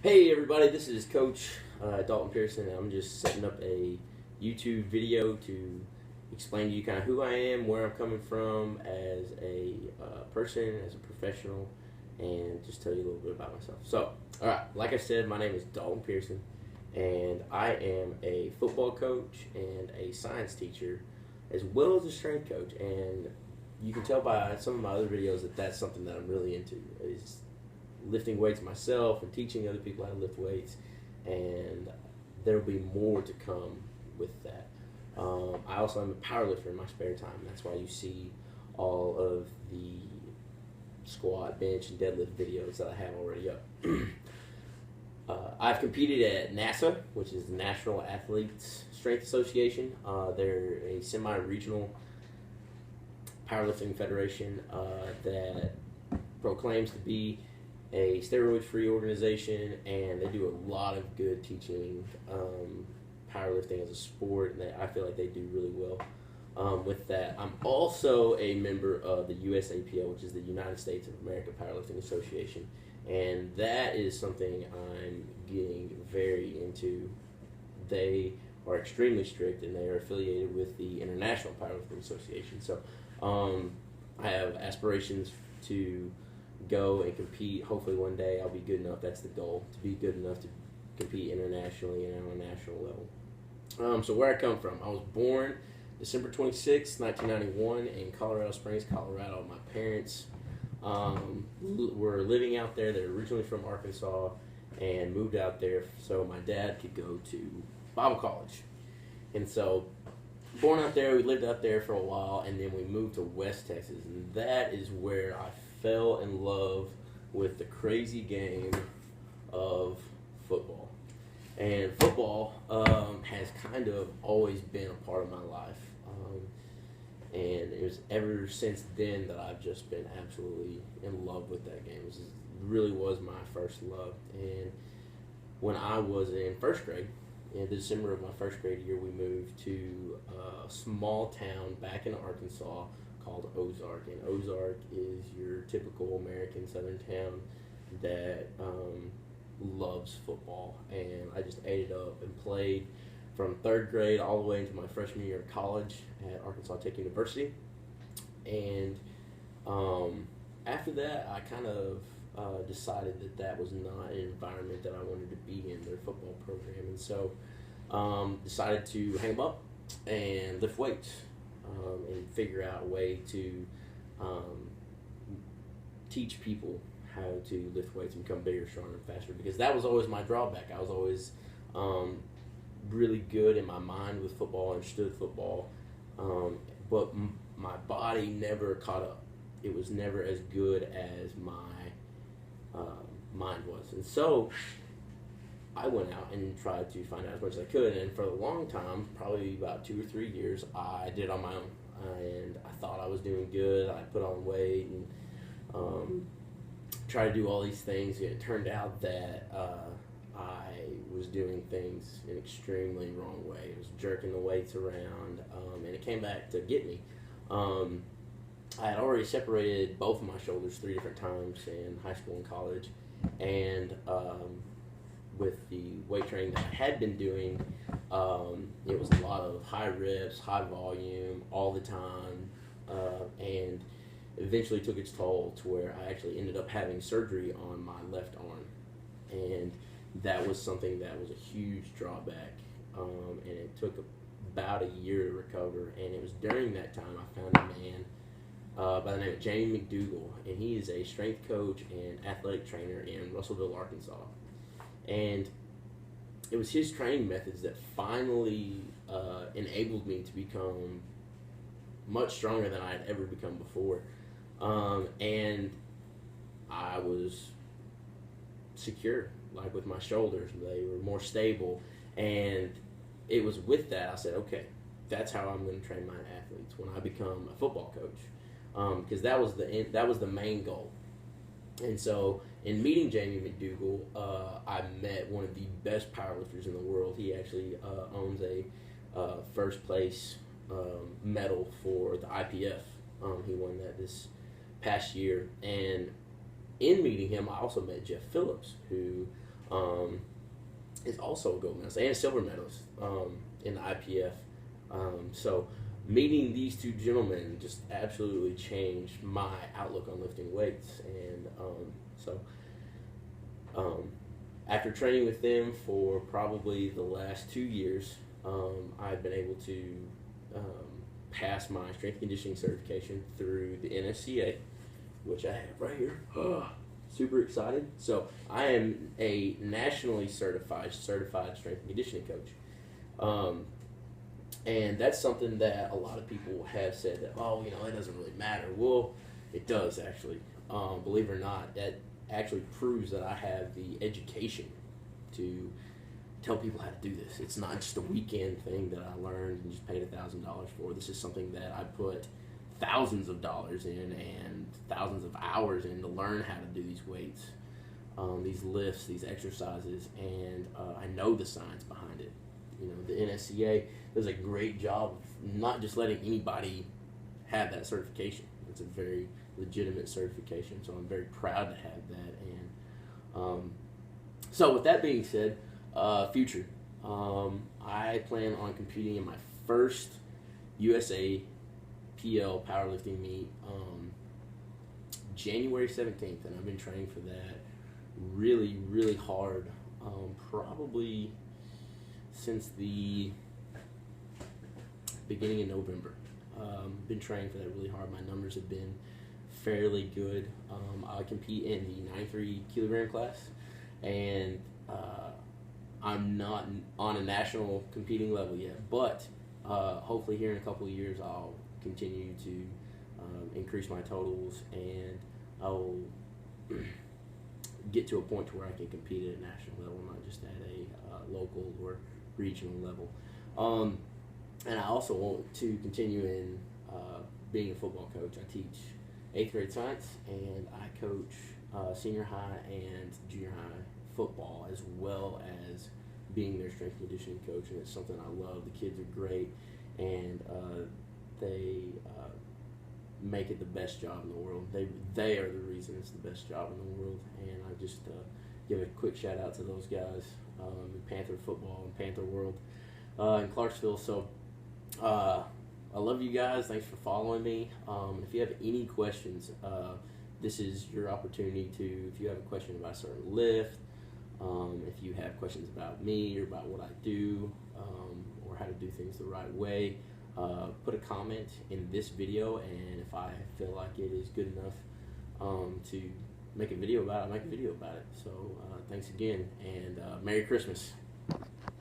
Hey everybody, this is Coach Dalton Pearson, and I'm just setting up a YouTube video to explain to you kind of who I am, where I'm coming from as a person, as a professional, and just tell you a little bit about myself. So, alright, like I said, my name is Dalton Pearson, and I am a football coach and a science teacher, as well as a strength coach, and you can tell by some of my other videos that that's something that I'm really into, is lifting weights myself and teaching other people how to lift weights, and there will be more to come with that. I also am a powerlifter in my spare time. That's why you see all of the squat, bench, and deadlift videos that I have already up. I've competed at NASA, which is the National Athletes Strength Association. They're a semi-regional powerlifting federation that proclaims to be a steroid-free organization, and they do a lot of good teaching powerlifting as a sport, and I feel like they do really well with that. I'm also a member of the USAPL, which is the United States of America Powerlifting Association, and that is something I'm getting very into. They are extremely strict, and they are affiliated with the International Powerlifting Association. So I have aspirations to go and compete. Hopefully one day I'll be good enough, that's the goal, to be good enough to compete internationally and on a national level. So where I come from, I was born December 26, 1991 in Colorado Springs, Colorado. My parents were living out there. They're originally from Arkansas and moved out there so my dad could go to Bible college. And so born out there, we lived out there for a while, and then we moved to West Texas, and that is where I fell in love with the crazy game of football. And football has kind of always been a part of my life. And it was ever since then that I've just been absolutely in love with that game. It really was my first love. And when I was in first grade, in December of my first grade year, we moved to a small town back in Arkansas called Ozark, and Ozark is your typical American southern town that loves football, and I just ate it up and played from third grade all the way into my freshman year of college at Arkansas Tech University. And after that, I kind of decided that that was not an environment that I wanted to be in, their football program, and so decided to hang them up and lift weights. And figure out a way to teach people how to lift weights and become bigger, stronger, and faster, because that was always my drawback. I was always really good in my mind with football, understood football, but my body never caught up. It was never as good as my mind was. And so I went out and tried to find out as much as I could, and for a long time, probably about 2 or 3 years, I did it on my own, and I thought I was doing good. I put on weight and tried to do all these things. It turned out that I was doing things in an extremely wrong way. I was jerking the weights around, and it came back to get me. I had already separated both of my shoulders 3 different times in high school and college, and with the weight training that I had been doing, it was a lot of high reps, high volume, all the time, and eventually took its toll to where I actually ended up having surgery on my left arm, and that was something that was a huge drawback, and it took about a year to recover. And it was during that time I found a man by the name of Jamie McDougall, and he is a strength coach and athletic trainer in Russellville, Arkansas. And it was his training methods that finally enabled me to become much stronger than I had ever become before. And I was secure, like with my shoulders. They were more stable. And it was with that I said, okay, that's how I'm going to train my athletes when I become a football coach. Because that was the main goal. And so in meeting Jamie McDougall, I met one of the best powerlifters in the world. He actually owns a first place medal for the IPF. He won that this past year. And in meeting him, I also met Jeff Phillips, who is also a gold medalist and silver medalist in the IPF. So meeting these two gentlemen just absolutely changed my outlook on lifting weights. And after training with them for probably the last 2 years, I've been able to pass my strength conditioning certification through the NSCA, which I have right here. Super excited. So I am a nationally certified strength and conditioning coach. And that's something that a lot of people have said that, oh, it doesn't really matter. Well, it does actually. Believe it or not, that actually proves that I have the education to tell people how to do this. It's not just a weekend thing that I learned and just paid $1,000 for. This is something that I put thousands of dollars in and thousands of hours in to learn how to do these weights, these lifts, these exercises, and I know the science behind it. The NSCA does a great job of not just letting anybody have that certification. It's a very legitimate certification, so I'm very proud to have that. And so with that being said, future, I plan on competing in my first USA PL powerlifting meet January 17th, and I've been training for that really, really hard, probably since the beginning of November. Been training for that really hard. My numbers have been fairly good. I compete in the 93 kilogram class, and I'm not on a national competing level yet, but hopefully here in a couple of years I'll continue to increase my totals, and I'll get to a point to where I can compete at a national level, not just at a local or regional level. And I also want to continue in being a football coach. I teach 8th grade science, and I coach senior high and junior high football, as well as being their strength and conditioning coach, and it's something I love. The kids are great, and they make it the best job in the world. They are the reason it's the best job in the world, and I just give a quick shout out to those guys in Panther football and Panther world in Clarksville. So I love you guys. Thanks for following me. If you have any questions, this is your opportunity to, if you have a question about a certain lift, if you have questions about me or about what I do, or how to do things the right way, put a comment in this video, and if I feel like it is good enough to make a video about it, I'll make a video about it. So thanks again, and Merry Christmas.